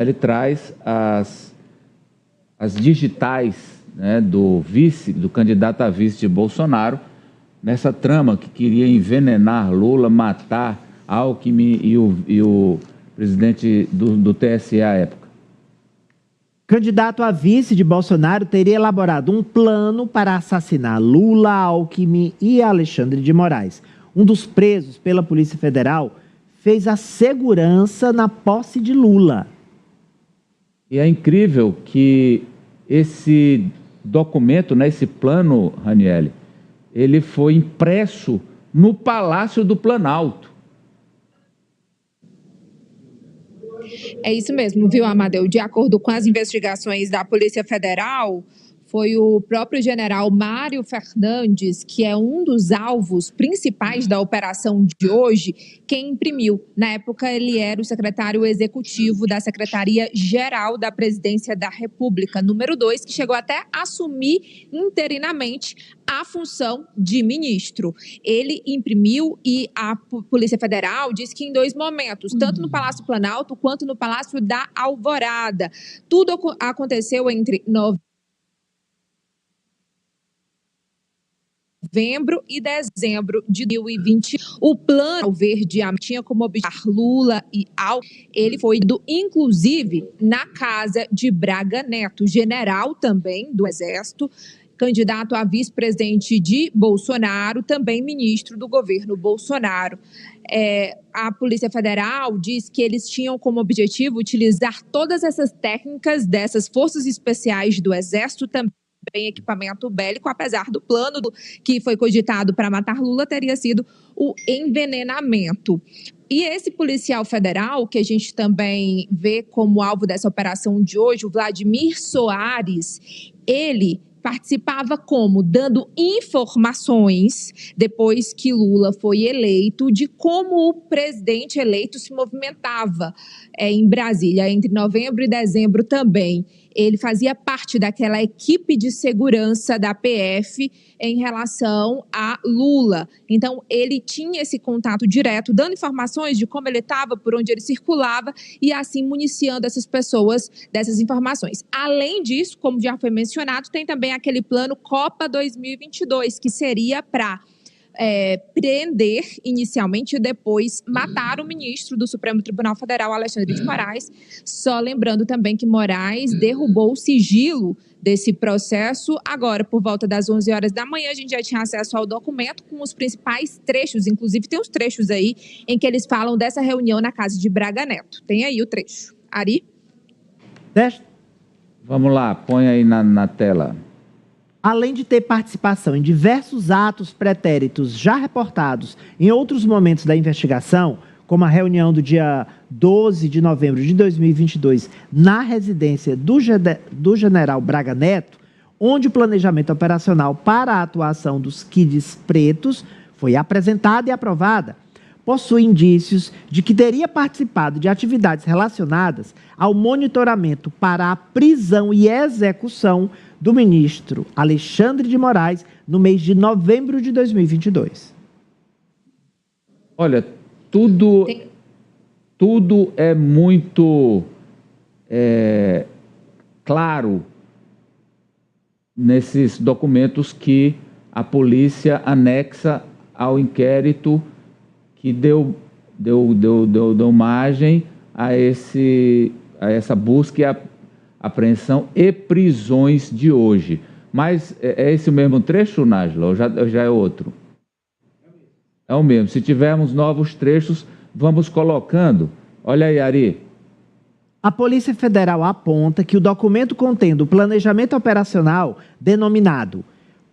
Ele traz as digitais, né, do candidato a vice de Bolsonaro, nessa trama que queria envenenar Lula, matar Alckmin e o presidente do TSE à época. Candidato a vice de Bolsonaro teria elaborado um plano para assassinar Lula, Alckmin e Alexandre de Moraes. Um dos presos pela Polícia Federal fez a segurança na posse de Lula. E é incrível que esse documento, né, esse plano, Raniele, ele foi impresso no Palácio do Planalto. É isso mesmo, viu, Amadeu? De acordo com as investigações da Polícia Federal, foi o próprio general Mário Fernandes, que é um dos alvos principais da operação de hoje, quem imprimiu. Na época, ele era o secretário executivo da Secretaria-Geral da Presidência da República, número 2, que chegou até a assumir interinamente a função de ministro. Ele imprimiu e a Polícia Federal diz que em 2 momentos, tanto no Palácio Planalto quanto no Palácio da Alvorada. Tudo aconteceu entre novembro e dezembro de 2020. O plano verde tinha como objetivo Lula e Alckmin. Ele foi inclusive na casa de Braga Neto, general também do Exército, candidato a vice-presidente de Bolsonaro, também ministro do governo Bolsonaro. A Polícia Federal diz que eles tinham como objetivo utilizar todas essas técnicas dessas forças especiais do Exército, também equipamento bélico, apesar do plano que foi cogitado para matar Lula teria sido o envenenamento. E esse policial federal, que a gente também vê como alvo dessa operação de hoje, o Vladimir Soares, ele participava como? Dando informações, depois que Lula foi eleito, de como o presidente eleito se movimentava em Brasília, entre novembro e dezembro também. Ele fazia parte daquela equipe de segurança da PF em relação a Lula. Então, ele tinha esse contato direto, dando informações de como ele estava, por onde ele circulava, e assim municiando essas pessoas dessas informações. Além disso, como já foi mencionado, tem também aquele plano Copa 2022, que seria para prender inicialmente e depois matar o ministro do Supremo Tribunal Federal, Alexandre de Moraes. Só lembrando também que Moraes derrubou o sigilo desse processo. Agora, por volta das 11 horas da manhã, a gente já tinha acesso ao documento com os principais trechos, inclusive tem os trechos aí em que eles falam dessa reunião na casa de Braga Neto. Tem aí o trecho. Ari? Vamos lá, põe aí na tela. Além de ter participação em diversos atos pretéritos já reportados em outros momentos da investigação, como a reunião do dia 12 de novembro de 2022 na residência do general Braga Neto, onde o planejamento operacional para a atuação dos kids pretos foi apresentada e aprovada, possui indícios de que teria participado de atividades relacionadas ao monitoramento para a prisão e execução do ministro Alexandre de Moraes no mês de novembro de 2022. Olha, tudo é muito claro nesses documentos que a polícia anexa ao inquérito que deu margem a essa busca e apreensão e prisões de hoje. Mas é esse o mesmo trecho, Nájila, ou já é outro? É o mesmo. Se tivermos novos trechos, vamos colocando. Olha aí, Ari. A Polícia Federal aponta que o documento contendo o planejamento operacional, denominado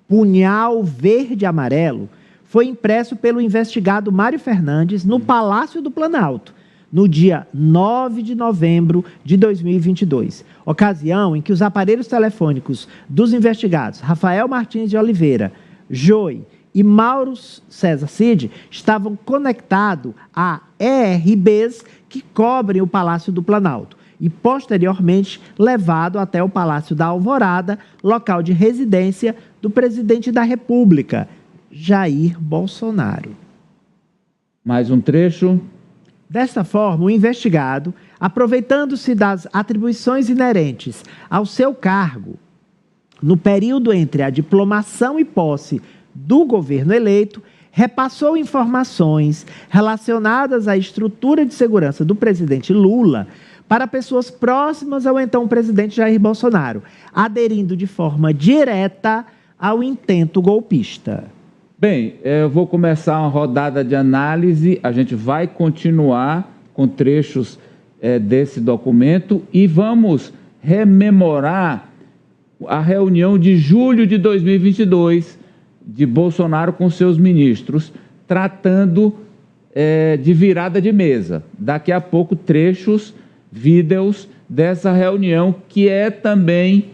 Punhal Verde Amarelo, foi impresso pelo investigado Mário Fernandes no Palácio do Planalto, no dia 9 de novembro de 2022, ocasião em que os aparelhos telefônicos dos investigados Rafael Martins de Oliveira, Joy e Mauro César Cid estavam conectados a ERBs que cobrem o Palácio do Planalto e, posteriormente, levado até o Palácio da Alvorada, local de residência do presidente da República, Jair Bolsonaro. Mais um trecho. Desta forma, o investigado aproveitando-se das atribuições inerentes ao seu cargo, no período entre a diplomação e posse do governo eleito, repassou informações relacionadas à estrutura de segurança do presidente Lula para pessoas próximas ao então presidente Jair Bolsonaro, aderindo de forma direta ao intento golpista. Bem, eu vou começar uma rodada de análise, a gente vai continuar com trechos desse documento e vamos rememorar a reunião de julho de 2022 de Bolsonaro com seus ministros, tratando de virada de mesa. Daqui a pouco, trechos, vídeos dessa reunião, que também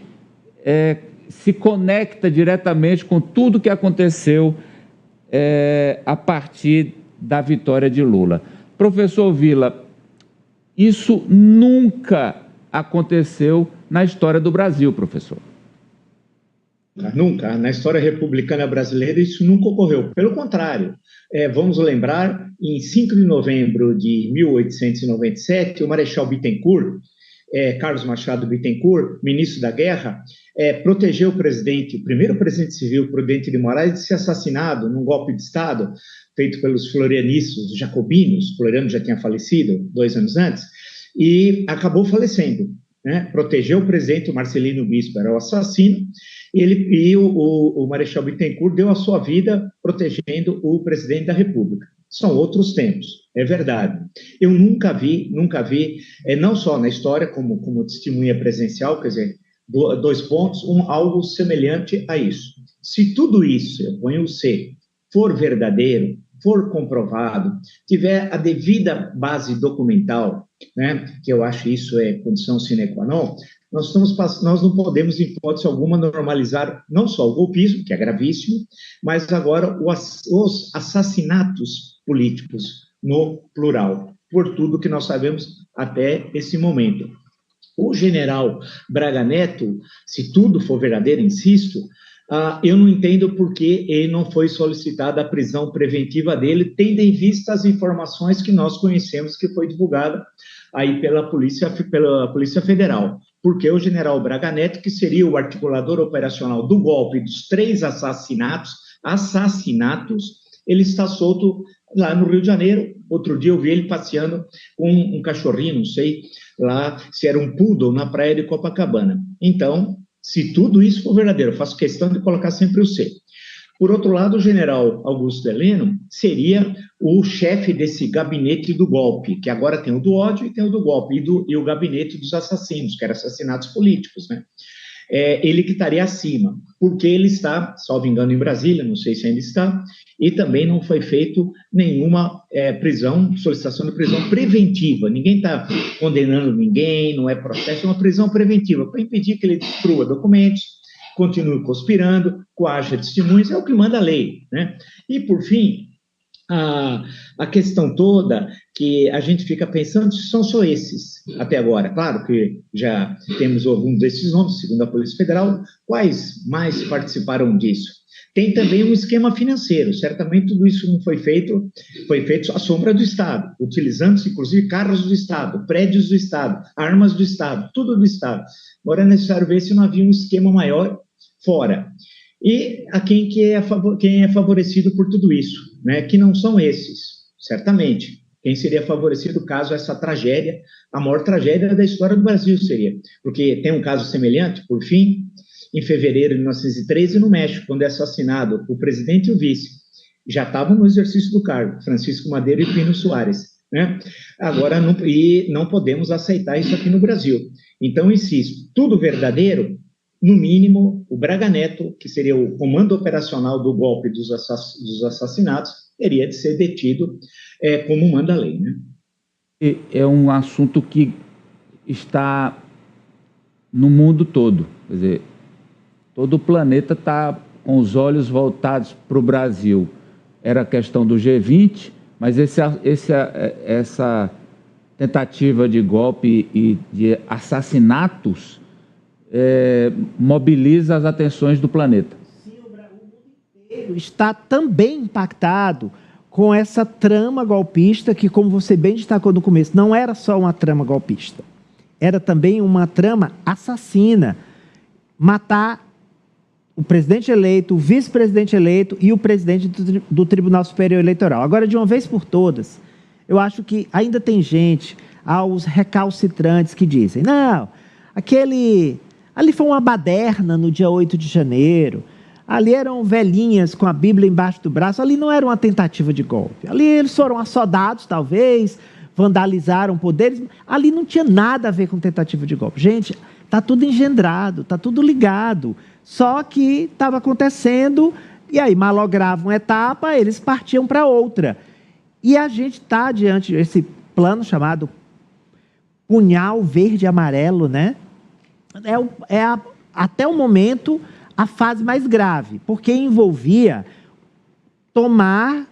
se conecta diretamente com tudo que aconteceu a partir da vitória de Lula. Professor Vila, isso nunca aconteceu na história do Brasil, professor. Nunca. Na história republicana brasileira isso nunca ocorreu. Pelo contrário, vamos lembrar, em 5 de novembro de 1897, o Marechal Bittencourt, Carlos Machado Bittencourt, ministro da Guerra, protegeu o presidente, o primeiro presidente civil, Prudente de Moraes, de ser assassinado num golpe de Estado feito pelos florianistas, os jacobinos. Floriano já tinha falecido 2 anos antes, e acabou falecendo. Protegeu o presidente, o Marcelino Bispo era o assassino, e o Marechal Bittencourt deu a sua vida protegendo o presidente da República. São outros tempos, é verdade. Eu nunca vi, não só na história, como testemunha presencial, quer dizer, 2 pontos, algo semelhante a isso. Se tudo isso, eu ponho o C, for verdadeiro, for comprovado, tiver a devida base documental, que eu acho isso condição sine qua non, nós não podemos, em hipótese alguma, normalizar não só o golpismo, que é gravíssimo, mas agora os assassinatos políticos no plural, por tudo que nós sabemos até esse momento. O general Braga Neto, se tudo for verdadeiro, insisto, eu não entendo por que ele não foi solicitada a prisão preventiva dele, tendo em vista as informações que nós conhecemos que foi divulgada aí pela Polícia Federal. Porque o general Braga Neto, que seria o articulador operacional do golpe dos 3 assassinatos, ele está solto lá no Rio de Janeiro. Outro dia eu vi ele passeando com um cachorrinho, não sei lá se era um poodle, na praia de Copacabana. Então, se tudo isso for verdadeiro, eu faço questão de colocar sempre o C. Por outro lado, o general Augusto Heleno seria o chefe desse gabinete do golpe, que agora tem o do ódio e tem o do golpe, e o gabinete dos assassinos, que eram assassinatos políticos, ele que estaria acima, porque ele está, salvo engano, em Brasília, não sei se ainda está, e também não foi feito nenhuma solicitação de prisão preventiva. Ninguém está condenando ninguém, não é processo, é uma prisão preventiva, para impedir que ele destrua documentos, continue conspirando, coaja testemunhas, é o que manda a lei, E, por fim, a questão toda que a gente fica pensando são só esses, até agora. Claro que já temos alguns desses nomes, segundo a Polícia Federal. Quais mais participaram disso? Tem também um esquema financeiro, certamente tudo isso não foi feito à sombra do Estado, utilizando-se, inclusive, carros do Estado, prédios do Estado, armas do Estado, tudo do Estado. Agora é necessário ver se não havia um esquema maior fora. E a quem é favorecido por tudo isso, que não são esses, certamente. Quem seria favorecido caso essa tragédia, a maior tragédia da história do Brasil seria. Porque tem um caso semelhante, por fim, em fevereiro de 1913, no México, quando é assassinado o presidente e o vice. Já estavam no exercício do cargo, Francisco Madeira e Pino Soares. Agora, não podemos aceitar isso aqui no Brasil. Então, insisto, tudo verdadeiro, no mínimo, o Braga Neto, que seria o comando operacional do golpe dos assassinatos, teria de ser detido como manda a lei. É um assunto que está no mundo todo. Quer dizer, todo o planeta está com os olhos voltados para o Brasil. Era a questão do G20, mas essa tentativa de golpe e de assassinatos mobiliza as atenções do planeta. Sim, o mundo inteiro está também impactado com essa trama golpista que, como você bem destacou no começo, não era só uma trama golpista, era também uma trama assassina. Matar o presidente eleito, o vice-presidente eleito e o presidente do Tribunal Superior Eleitoral. Agora, de uma vez por todas, eu acho que ainda tem gente, aos recalcitrantes, que dizem, não, ali foi uma baderna no dia 8 de janeiro, ali eram velhinhas com a Bíblia embaixo do braço, ali não era uma tentativa de golpe, ali eles foram assodados, talvez, vandalizaram poderes, ali não tinha nada a ver com tentativa de golpe. Gente, está tudo engendrado, está tudo ligado, só que estava acontecendo, e aí malogravam uma etapa, eles partiam para outra. E a gente está diante desse plano chamado punhal verde e amarelo, né? Até o momento, a fase mais grave, porque envolvia tomar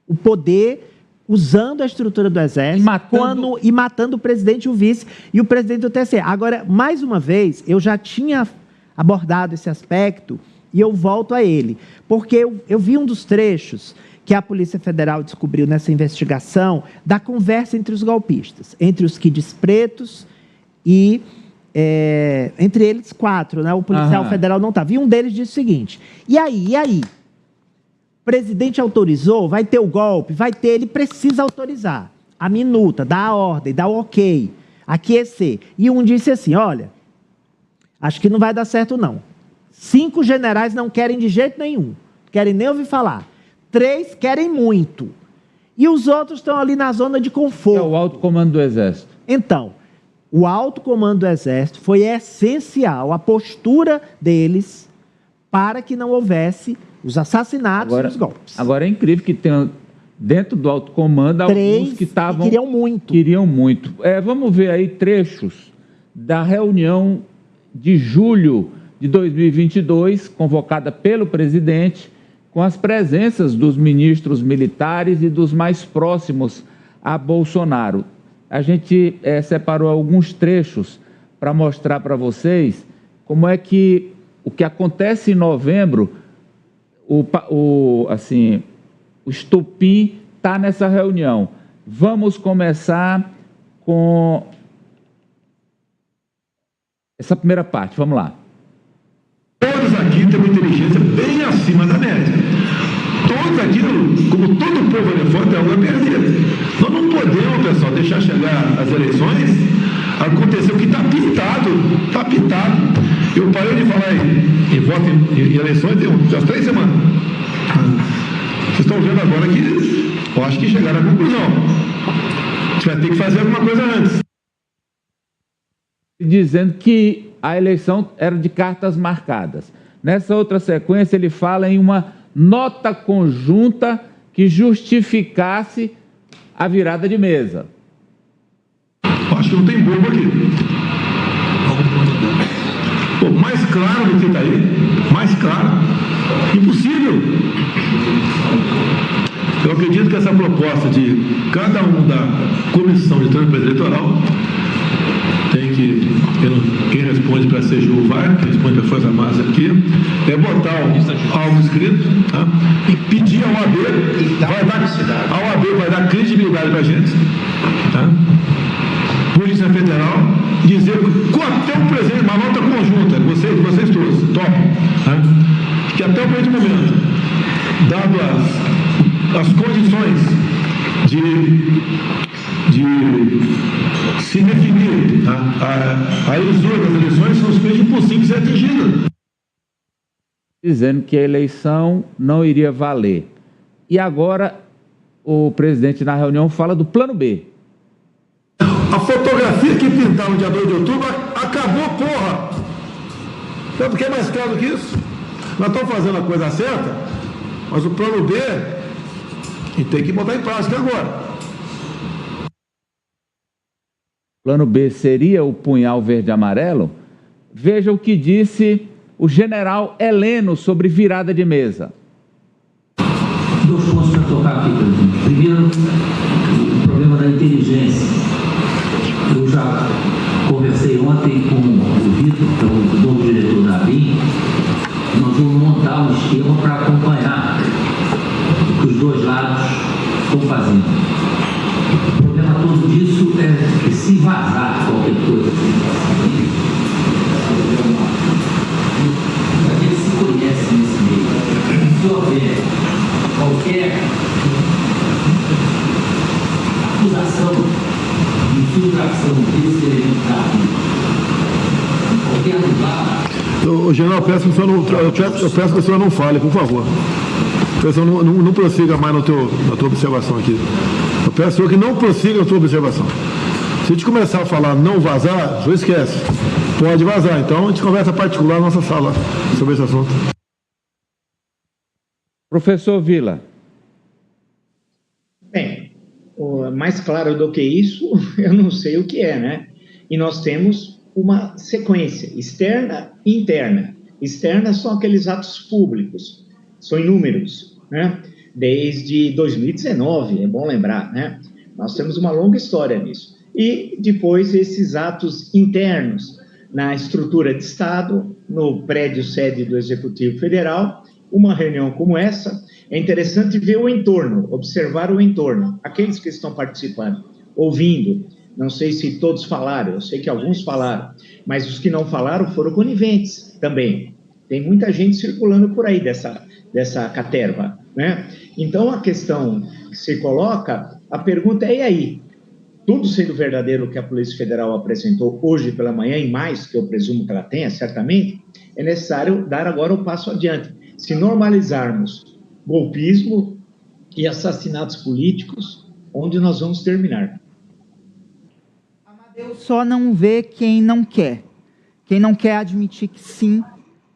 o poder usando a estrutura do Exército e matando o presidente e o vice e o presidente do TSE. Agora, mais uma vez, eu já tinha abordado esse aspecto e eu volto a ele, porque eu vi um dos trechos que a Polícia Federal descobriu nessa investigação da conversa entre os golpistas, entre os Kids pretos e entre eles 4, né? O policial federal não estava. E um deles disse o seguinte, e aí? O presidente autorizou, vai ter o golpe, vai ter, ele precisa autorizar a minuta, dar a ordem, dar o ok, aquecer. E um disse assim, olha, acho que não vai dar certo não. 5 generais não querem de jeito nenhum, querem nem ouvir falar. 3 querem muito. E os outros estão ali na zona de conforto. É o alto comando do Exército. Então, o alto comando do Exército foi essencial, a postura deles, para que não houvesse os assassinatos e os golpes. Agora é incrível que tenha, dentro do alto comando, alguns que estavam... Queriam muito. Vamos ver aí trechos da reunião de julho de 2022, convocada pelo presidente, com as presenças dos ministros militares e dos mais próximos a Bolsonaro. A gente separou alguns trechos para mostrar para vocês como é que o que acontece em novembro, o estopim está nessa reunião. Vamos começar com essa primeira parte, vamos lá. Todos aqui têm uma inteligência bem acima da média. Todos aqui, como todo povo ali fora, tem algo a perder. Nós não podemos, pessoal, deixar chegar as eleições, acontecer o que está pintado. Está pintado. Eu parei de falar em voto em eleições tem umas 3 semanas. Vocês estão vendo agora que eu acho que chegaram à conclusão. A gente vai ter que fazer alguma coisa antes. Dizendo que a eleição era de cartas marcadas. Nessa outra sequência, ele fala em uma nota conjunta que justificasse a virada de mesa. Acho que não tem bobo aqui. Pô, mais claro do que está aí, mais claro, impossível. Eu acredito que essa proposta de cada um da comissão de trânsito eleitoral tem que, quem responde para a CGU vai, quem responde para a Força Armada aqui, botar algo escrito, tá? E pedir ao OAB, a OAB vai dar credibilidade para a gente, tá? Polícia Federal, dizer até o presente, uma nota conjunta, vocês todos, topam, tá? Que até o presente momento, dado as condições de se definir a elisura das eleições, são os feitos impossíveis de ser atingidas. Dizendo que a eleição não iria valer. E agora o presidente na reunião fala do plano B. A fotografia que pintaram no dia 2 de outubro acabou, porra! Sabe o que é mais claro do que isso? Nós estamos fazendo a coisa certa, mas o plano B a gente tem que botar em prática agora. Plano B seria o punhal verde e amarelo? Veja o que disse o general Heleno sobre virada de mesa. 2 pontos para tocar aqui, presidente. Primeiro, o problema da inteligência. Eu já conversei ontem com o Vitor, que é o novo diretor da ABIN. Nós vamos montar um esquema para acompanhar o que os 2 lados General, eu peço que o senhor não fale, por favor. Eu peço não prossiga mais na tua observação aqui. Eu peço ao senhor que não prossiga na tua observação. Se a gente começar a falar não vazar, o senhor esquece. Pode vazar. Então, a gente conversa particular na nossa sala sobre esse assunto. Professor Vila. Bem, mais claro do que isso, eu não sei o que é, né? E nós temos uma sequência externa e interna. Externa são aqueles atos públicos, são inúmeros, né? Desde 2019, é bom lembrar, né? Nós temos uma longa história nisso. E depois esses atos internos na estrutura de Estado, no prédio sede do Executivo Federal, uma reunião como essa, é interessante ver o entorno, observar o entorno, aqueles que estão participando, ouvindo. Não sei se todos falaram, eu sei que alguns falaram, mas os que não falaram foram coniventes também. Tem muita gente circulando por aí dessa caterva, né? Então, a questão que se coloca, a pergunta é, e aí? Tudo sendo verdadeiro o que a Polícia Federal apresentou hoje pela manhã, e mais, que eu presumo que ela tenha, certamente, é necessário dar agora o passo adiante. Se normalizarmos golpismo e assassinatos políticos, onde nós vamos terminar? Amadeu só não vê quem não quer. Quem não quer admitir que sim,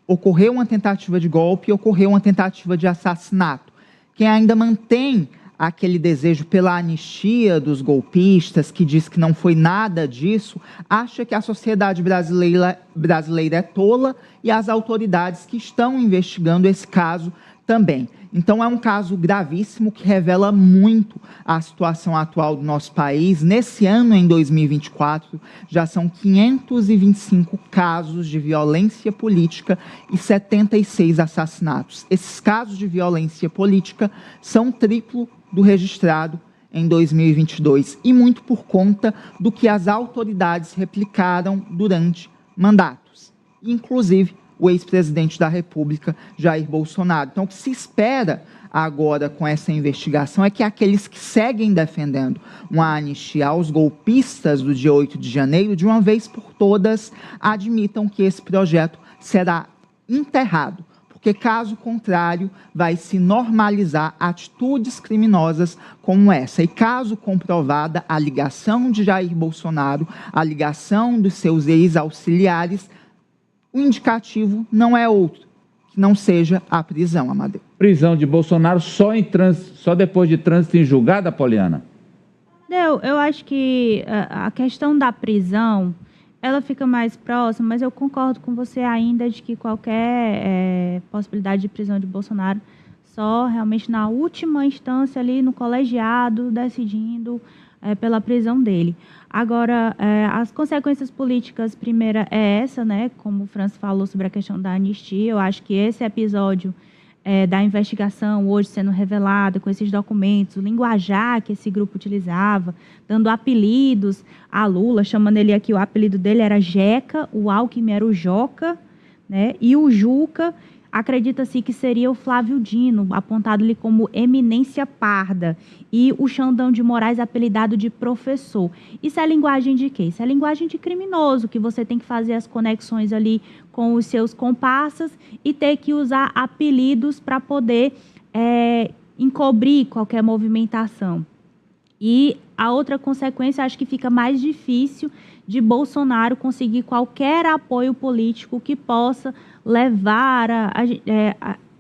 ocorreu uma tentativa de golpe e ocorreu uma tentativa de assassinato. Quem ainda mantém aquele desejo pela anistia dos golpistas, que diz que não foi nada disso, acha que a sociedade brasileira é tola e as autoridades que estão investigando esse caso também. Então, é um caso gravíssimo que revela muito a situação atual do nosso país. Nesse ano, em 2024, já são 525 casos de violência política e 76 assassinatos. Esses casos de violência política são triplo do registrado em 2022, e muito por conta do que as autoridades replicaram durante mandatos, inclusive o ex-presidente da República, Jair Bolsonaro. Então, o que se espera agora com essa investigação é que aqueles que seguem defendendo uma anistia aos golpistas do dia 8 de janeiro, de uma vez por todas, admitam que esse projeto será enterrado, porque, caso contrário, vai se normalizar atitudes criminosas como essa. E, caso comprovada a ligação de Jair Bolsonaro, a ligação dos seus ex-auxiliares, o indicativo não é outro, que não seja a prisão, Amadeu. Prisão de Bolsonaro só depois de trânsito em julgado, Poliana? Eu acho que a questão da prisão, ela fica mais próxima, mas eu concordo com você ainda de que qualquer possibilidade de prisão de Bolsonaro só realmente na última instância ali no colegiado decidindo pela prisão dele. Agora, as consequências políticas, primeira é essa, né? Como o Francis falou sobre a questão da anistia, eu acho que esse episódio da investigação hoje sendo revelado com esses documentos, o linguajar que esse grupo utilizava, dando apelidos a Lula, chamando ele aqui, o apelido dele era Jeca, o Alckmin era o Joca, né? E o Juca, acredita-se que seria o Flávio Dino, apontado ali como eminência parda, e o Xandão de Moraes apelidado de professor. Isso é linguagem de quê? Isso é linguagem de criminoso, que você tem que fazer as conexões ali com os seus comparsas e ter que usar apelidos para poder encobrir qualquer movimentação. E a outra consequência, acho que fica mais difícil de Bolsonaro conseguir qualquer apoio político que possa levar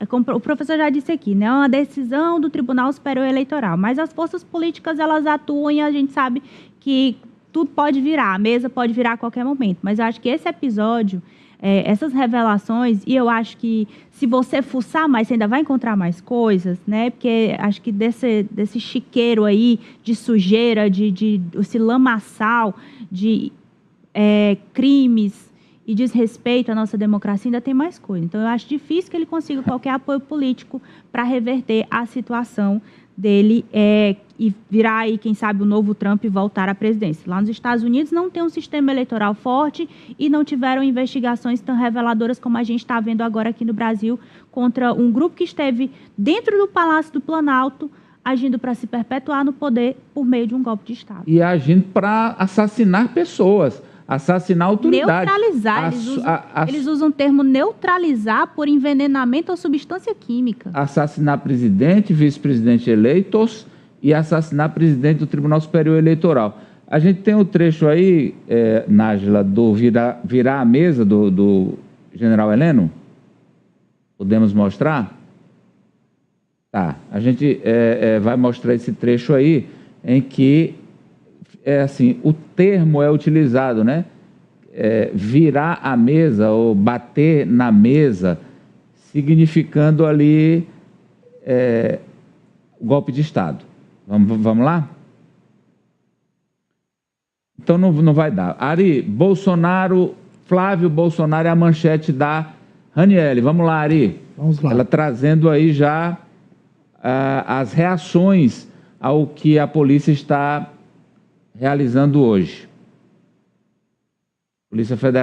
como o professor já disse aqui, né, uma decisão do Tribunal Superior Eleitoral. Mas as forças políticas, elas atuam e a gente sabe que tudo pode virar, a mesa pode virar a qualquer momento. Mas eu acho que esse episódio, essas revelações, e eu acho que se você fuçar mais, você ainda vai encontrar mais coisas, né? Porque acho que desse chiqueiro aí de sujeira, esse lamaçal de crimes e desrespeito à nossa democracia, ainda tem mais coisa. Então, eu acho difícil que ele consiga qualquer apoio político para reverter a situação dele e virar aí, quem sabe, o novo Trump e voltar à presidência. Lá nos Estados Unidos não tem um sistema eleitoral forte e não tiveram investigações tão reveladoras como a gente está vendo agora aqui no Brasil contra um grupo que esteve dentro do Palácio do Planalto agindo para se perpetuar no poder por meio de um golpe de Estado. E agindo para assassinar pessoas. Assassinar a autoridade. Neutralizar. Eles usam o termo neutralizar por envenenamento ou substância química. Assassinar presidente, vice-presidente eleitos e assassinar presidente do Tribunal Superior Eleitoral. A gente tem um trecho aí, Nájila, do virar a mesa do general Heleno? Podemos mostrar? Tá. A gente vai mostrar esse trecho aí, em que assim, o termo é utilizado, né? Virar a mesa ou bater na mesa, significando ali golpe de Estado. Vamos lá? Então não vai dar. Ari, Flávio Bolsonaro é a manchete da Raniele. Vamos lá, Ari. Vamos lá. Ela trazendo aí já as reações ao que a polícia está realizando hoje. Polícia Federal.